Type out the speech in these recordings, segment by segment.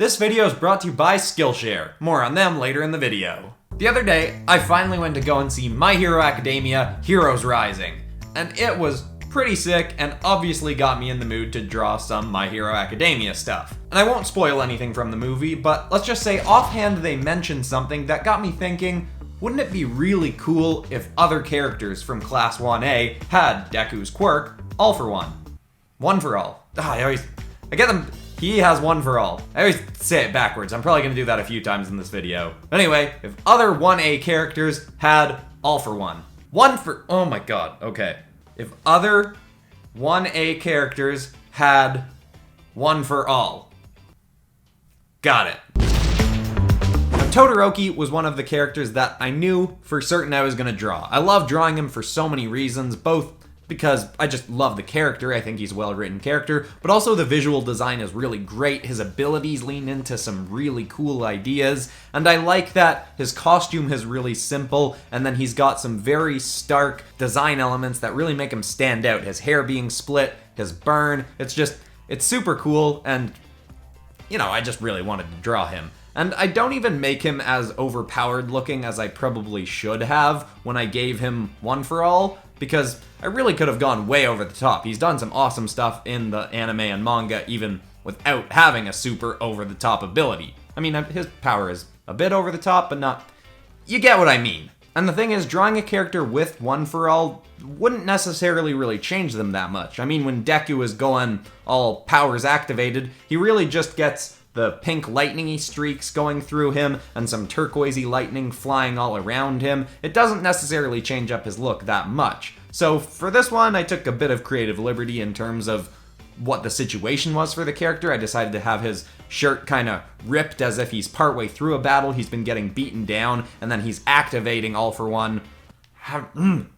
This video is brought to you by Skillshare. More on them later in the video. The other day, I finally went to go and see My Hero Academia Heroes Rising, and it was pretty sick and obviously got me in the mood to draw some My Hero Academia stuff. And I won't spoil anything from the movie, but let's just say offhand they mentioned something that got me thinking, wouldn't it be really cool if other characters from Class 1A had Deku's quirk, all for one? One for all. I get them. He has one for all. I always say it backwards. I'm probably going to do that a few times in this video. Anyway, if other 1A characters had all for one. Oh my god, okay. If other 1A characters had one for all. Got it. Now, Todoroki was one of the characters that I knew for certain I was going to draw. I love drawing him for so many reasons, both because I just love the character, I think he's a well-written character, but also the visual design is really great, his abilities lean into some really cool ideas, and I like that his costume is really simple, and then he's got some very stark design elements that really make him stand out. His hair being split, his burn, it's super cool, and, you know, I just really wanted to draw him. And I don't even make him as overpowered looking as I probably should have when I gave him one for all, because I really could have gone way over the top. He's done some awesome stuff in the anime and manga even without having a super over the top ability. I mean, his power is a bit over the top, but not... You get what I mean. And the thing is, drawing a character with one for all wouldn't necessarily really change them that much. I mean, when Deku is going all powers activated, he really just gets the pink lightning-y streaks going through him and some turquoisey lightning flying all around him. It doesn't necessarily change up his look that much. So for this one, I took a bit of creative liberty in terms of what the situation was for the character. I decided to have his shirt kind of ripped as if he's partway through a battle, he's been getting beaten down, and then he's activating all for one,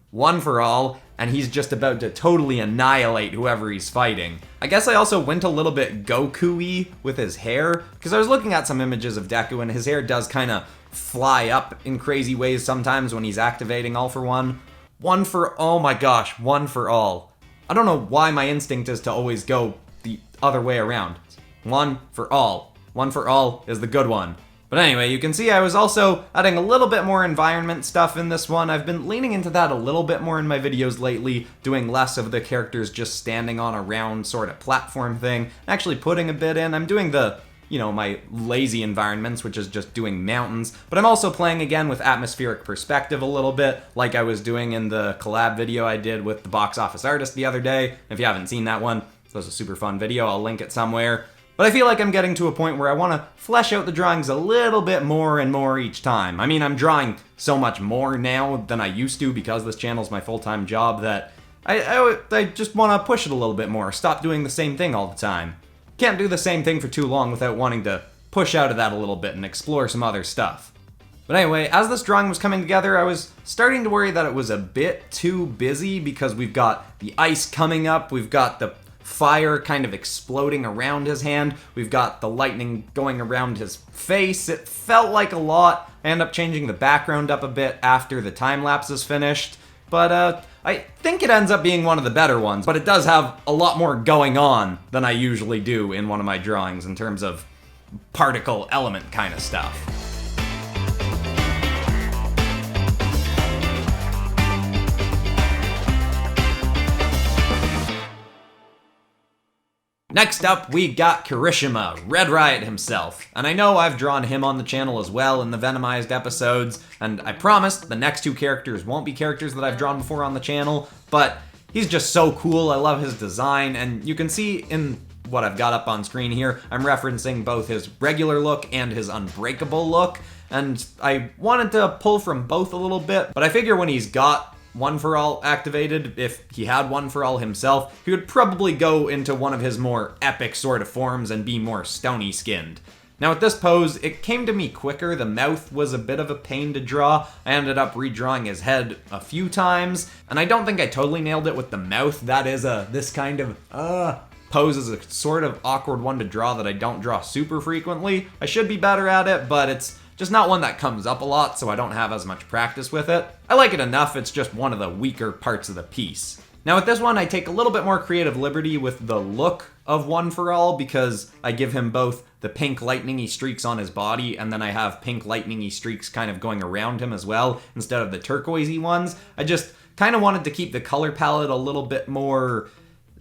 one for all, and he's just about to totally annihilate whoever he's fighting. I guess I also went a little bit Goku-y with his hair, because I was looking at some images of Deku, and his hair does kind of fly up in crazy ways sometimes when he's activating all for one. Oh my gosh, one for all. I don't know why my instinct is to always go the other way around. One for all. One for all is the good one. But anyway, you can see I was also adding a little bit more environment stuff in this one. I've been leaning into that a little bit more in my videos lately, doing less of the characters just standing on a round sort of platform thing, actually putting a bit in. I'm doing the, you know, my lazy environments, which is just doing mountains, but I'm also playing again with atmospheric perspective a little bit, like I was doing in the collab video I did with the box office artist the other day. If you haven't seen that one, it was a super fun video, I'll link it somewhere. But I feel like I'm getting to a point where I want to flesh out the drawings a little bit more and more each time. I mean, I'm drawing so much more now than I used to because this channel's my full-time job that I just want to push it a little bit more, stop doing the same thing all the time. Can't do the same thing for too long without wanting to push out of that a little bit and explore some other stuff. But anyway, as this drawing was coming together, I was starting to worry that it was a bit too busy because we've got the ice coming up, we've got the fire kind of exploding around his hand, we've got the lightning going around his face. It felt like a lot. I end up changing the background up a bit after the time lapse is finished, but I think it ends up being one of the better ones, but it does have a lot more going on than I usually do in one of my drawings in terms of particle element kind of stuff. Next up, we got Kirishima, Red Riot himself. And I know I've drawn him on the channel as well in the Venomized episodes, and I promise the next two characters won't be characters that I've drawn before on the channel, but he's just so cool, I love his design, and you can see in what I've got up on screen here, I'm referencing both his regular look and his unbreakable look, and I wanted to pull from both a little bit, but I figure when he's got one for all activated, if he had one for all himself, he would probably go into one of his more epic sort of forms and be more stony skinned. Now with this pose, it came to me quicker. The mouth was a bit of a pain to draw. I ended up redrawing his head a few times, and I don't think I totally nailed it with the mouth. That is this kind of pose is a sort of awkward one to draw that I don't draw super frequently. I should be better at it, but it's just not one that comes up a lot, so I don't have as much practice with it. I like it enough, it's just one of the weaker parts of the piece. Now with this one, I take a little bit more creative liberty with the look of One For All, because I give him both the pink lightning-y streaks on his body, and then I have pink lightning-y streaks kind of going around him as well, instead of the turquoisey ones. I just kind of wanted to keep the color palette a little bit more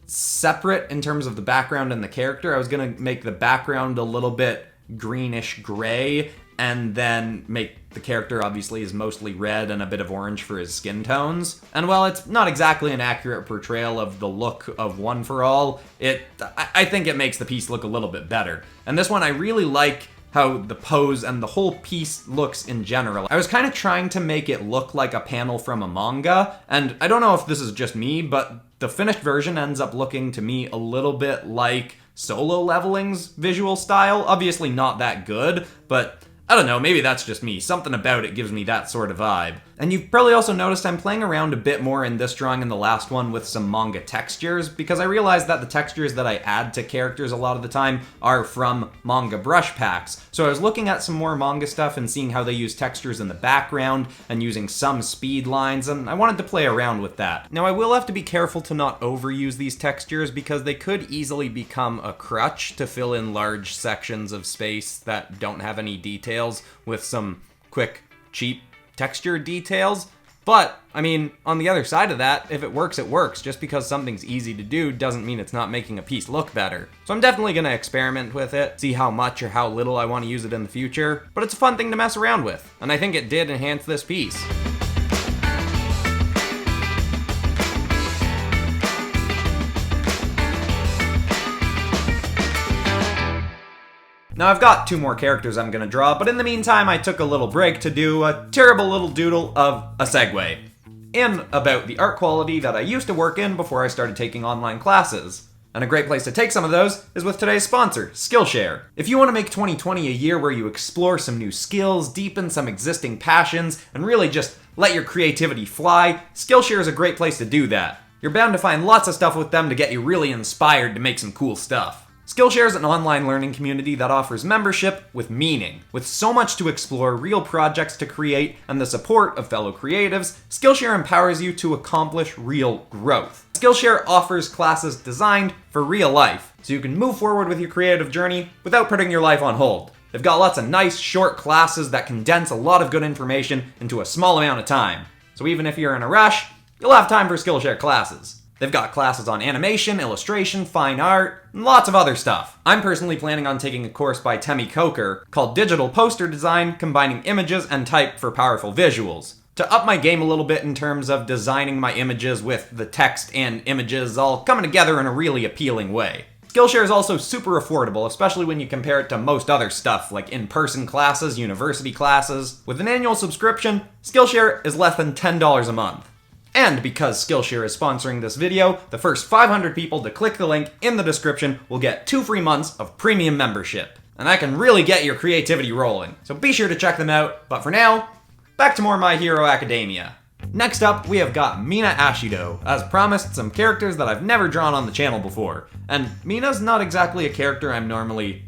separate in terms of the background and the character. I was going to make the background a little bit greenish gray, and then make the character obviously is mostly red and a bit of orange for his skin tones. And while it's not exactly an accurate portrayal of the look of One For All, I think it makes the piece look a little bit better. And this one I really like how the pose and the whole piece looks in general. I was kind of trying to make it look like a panel from a manga, and I don't know if this is just me, but the finished version ends up looking to me a little bit like Solo Leveling's visual style. Obviously not that good, but I don't know, maybe that's just me. Something about it gives me that sort of vibe. And you've probably also noticed I'm playing around a bit more in this drawing and the last one with some manga textures, because I realized that the textures that I add to characters a lot of the time are from manga brush packs. So I was looking at some more manga stuff and seeing how they use textures in the background and using some speed lines, and I wanted to play around with that. Now I will have to be careful to not overuse these textures, because they could easily become a crutch to fill in large sections of space that don't have any details with some quick, cheap texture details. But, I mean, on the other side of that, if it works, it works. Just because something's easy to do doesn't mean it's not making a piece look better. So I'm definitely going to experiment with it, see how much or how little I want to use it in the future, but it's a fun thing to mess around with, and I think it did enhance this piece. Now I've got 2 more characters I'm gonna draw, but in the meantime I took a little break to do a terrible little doodle of a segue in about the art quality that I used to work in before I started taking online classes. And a great place to take some of those is with today's sponsor, Skillshare. If you want to make 2020 a year where you explore some new skills, deepen some existing passions, and really just let your creativity fly, Skillshare is a great place to do that. You're bound to find lots of stuff with them to get you really inspired to make some cool stuff. Skillshare is an online learning community that offers membership with meaning. With so much to explore, real projects to create, and the support of fellow creatives, Skillshare empowers you to accomplish real growth. Skillshare offers classes designed for real life, so you can move forward with your creative journey without putting your life on hold. They've got lots of nice, short classes that condense a lot of good information into a small amount of time. So even if you're in a rush, you'll have time for Skillshare classes. They've got classes on animation, illustration, fine art, and lots of other stuff. I'm personally planning on taking a course by Temi Coker called Digital Poster Design, combining images and type for powerful visuals. To up my game a little bit in terms of designing my images with the text and images all coming together in a really appealing way. Skillshare is also super affordable, especially when you compare it to most other stuff, like in-person classes, university classes. With an annual subscription, Skillshare is less than $10 a month. And because Skillshare is sponsoring this video, the first 500 people to click the link in the description will get 2 free months of premium membership. And that can really get your creativity rolling. So be sure to check them out. But for now, back to more My Hero Academia. Next up, we have got Mina Ashido. As promised, some characters that I've never drawn on the channel before. And Mina's not exactly a character I'm normally,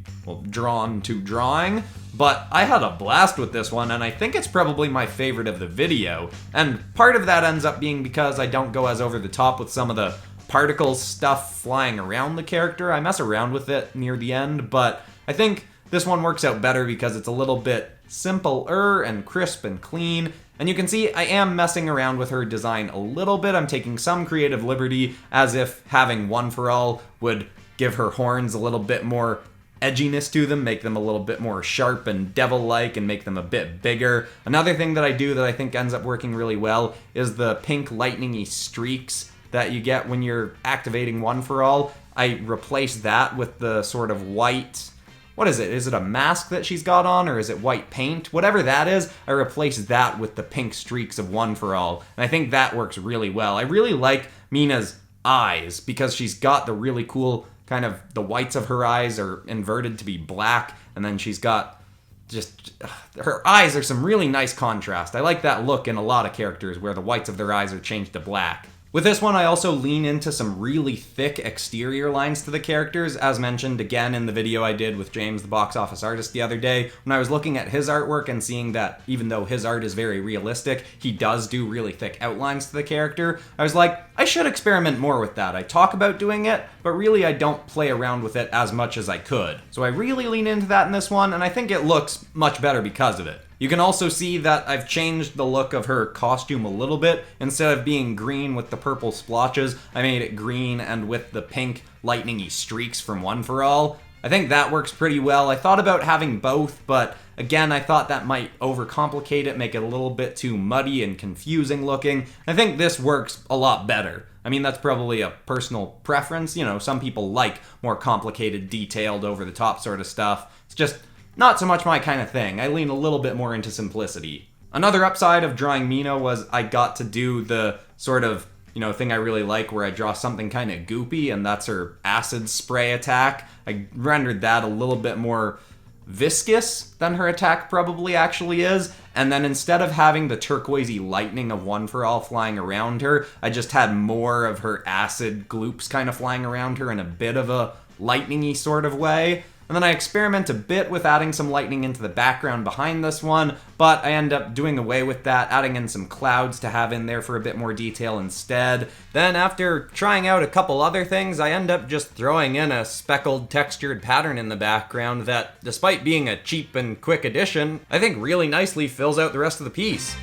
drawn to drawing, but I had a blast with this one, and I think it's probably my favorite of the video. And part of that ends up being because I don't go as over the top with some of the particle stuff flying around the character. I mess around with it near the end, but I think this one works out better because it's a little bit simpler and crisp and clean. And you can see I am messing around with her design a little bit. I'm taking some creative liberty, as if having One For All would give her horns a little bit more edginess to them, make them a little bit more sharp and devil-like, and make them a bit bigger. Another thing that I do that I think ends up working really well is the pink lightning-y streaks that you get when you're activating One For All. I replace that with the sort of white... What is it? Is it a mask that she's got on, or is it white paint? Whatever that is, I replace that with the pink streaks of One For All, and I think that works really well. I really like Mina's eyes, because she's got the really cool kind of, the whites of her eyes are inverted to be black, and then she's got just, her eyes are some really nice contrast. I like that look in a lot of characters where the whites of their eyes are changed to black. With this one, I also lean into some really thick exterior lines to the characters, as mentioned again in the video I did with James, the box office artist, the other day, when I was looking at his artwork and seeing that even though his art is very realistic, he does do really thick outlines to the character. I was like, I should experiment more with that. I talk about doing it, but really I don't play around with it as much as I could. So I really lean into that in this one, and I think it looks much better because of it. You can also see that I've changed the look of her costume a little bit. Instead of being green with the purple splotches, I made it green and with the pink lightning-y streaks from One For All. I think that works pretty well. I thought about having both, but again, I thought that might overcomplicate it, make it a little bit too muddy and confusing looking. I think this works a lot better. I mean, that's probably a personal preference. You know, some people like more complicated, detailed, over-the-top sort of stuff. It's just not so much my kind of thing. I lean a little bit more into simplicity. Another upside of drawing Mina was I got to do the sort of, thing I really like where I draw something kind of goopy, and that's her acid spray attack. I rendered that a little bit more viscous than her attack probably actually is, and then instead of having the turquoisey lightning of One For All flying around her, I just had more of her acid gloops kind of flying around her in a bit of a lightning-y sort of way. And then I experiment a bit with adding some lightning into the background behind this one, but I end up doing away with that, adding in some clouds to have in there for a bit more detail instead. Then after trying out a couple other things, I end up just throwing in a speckled textured pattern in the background that, despite being a cheap and quick addition, I think really nicely fills out the rest of the piece.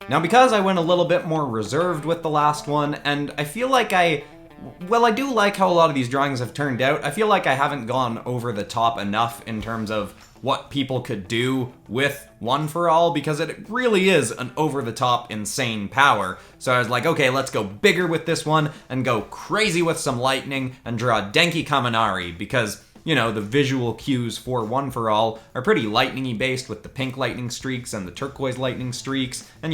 Now, because I went a little bit more reserved with the last one, and I feel like I do like how a lot of these drawings have turned out. I feel like I haven't gone over the top enough in terms of what people could do with One For All, because it really is an over-the-top, insane power. So I was like, okay, let's go bigger with this one and go crazy with some lightning and draw Danky Kaminari, because the visual cues for One For All are pretty lightning-y based with the pink lightning streaks and the turquoise lightning streaks, and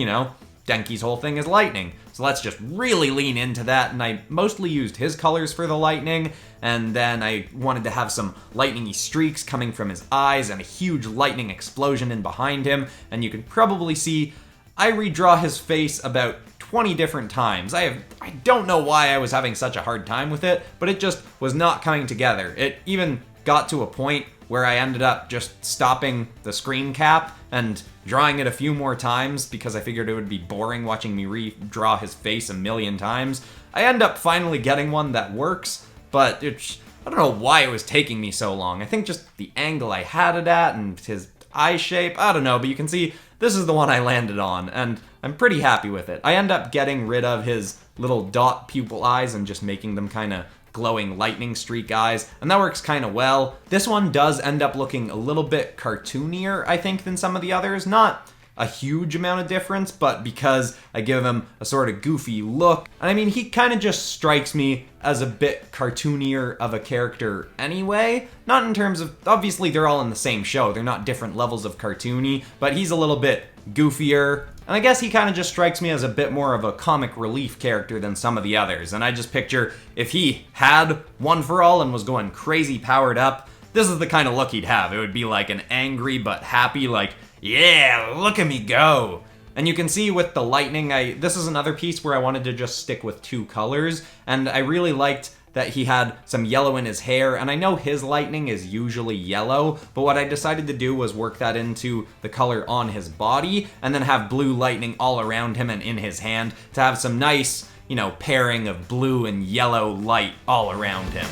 Denki's whole thing is lightning. So let's just really lean into that, and I mostly used his colors for the lightning, and then I wanted to have some lightning-y streaks coming from his eyes and a huge lightning explosion in behind him, and you can probably see I redraw his face about 20 different times. I don't know why I was having such a hard time with it, but it just was not coming together. It even got to a point where I ended up just stopping the screen cap and drawing it a few more times because I figured it would be boring watching me redraw his face a million times. I end up finally getting one that works, but I don't know why it was taking me so long. I think just the angle I had it at and his eye shape, I don't know, but you can see this is the one I landed on, and I'm pretty happy with it. I end up getting rid of his little dot pupil eyes and just making them kind of glowing lightning streak eyes, and that works kind of well. This one does end up looking a little bit cartoonier, I think, than some of the others. Not a huge amount of difference, but because I give him a sort of goofy look. And I mean, he kind of just strikes me as a bit cartoonier of a character anyway. Not in terms of, obviously they're all in the same show, they're not different levels of cartoony, but he's a little bit goofier. And I guess he kind of just strikes me as a bit more of a comic relief character than some of the others. And I just picture if he had One For All and was going crazy powered up, this is the kind of look he'd have. It would be like an angry but happy, like, yeah, look at me go. And you can see with the lightning, this is another piece where I wanted to just stick with two colors, and I really liked that he had some yellow in his hair, and I know his lightning is usually yellow, but what I decided to do was work that into the color on his body, and then have blue lightning all around him and in his hand to have some nice, pairing of blue and yellow light all around him.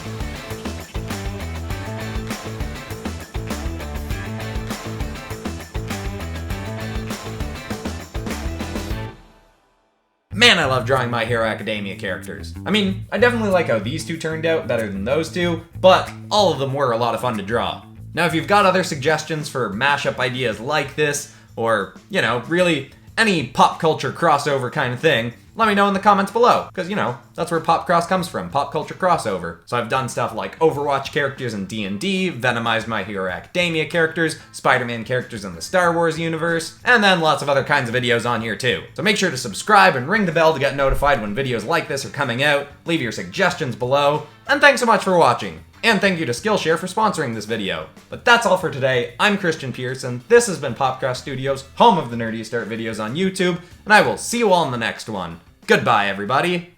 Man, I love drawing My Hero Academia characters. I mean, I definitely like how these two turned out better than those two, but all of them were a lot of fun to draw. Now, if you've got other suggestions for mashup ideas like this, or, really any pop culture crossover kind of thing, let me know in the comments below, because, that's where PopCross comes from, pop culture crossover. So I've done stuff like Overwatch characters in D&D, Venomized My Hero Academia characters, Spider-Man characters in the Star Wars universe, and then lots of other kinds of videos on here too. So make sure to subscribe and ring the bell to get notified when videos like this are coming out, leave your suggestions below, and thanks so much for watching. And thank you to Skillshare for sponsoring this video. But that's all for today. I'm Christian Pearson. This has been PopCross Studios, home of the nerdiest art videos on YouTube, and I will see you all in the next one. Goodbye, everybody.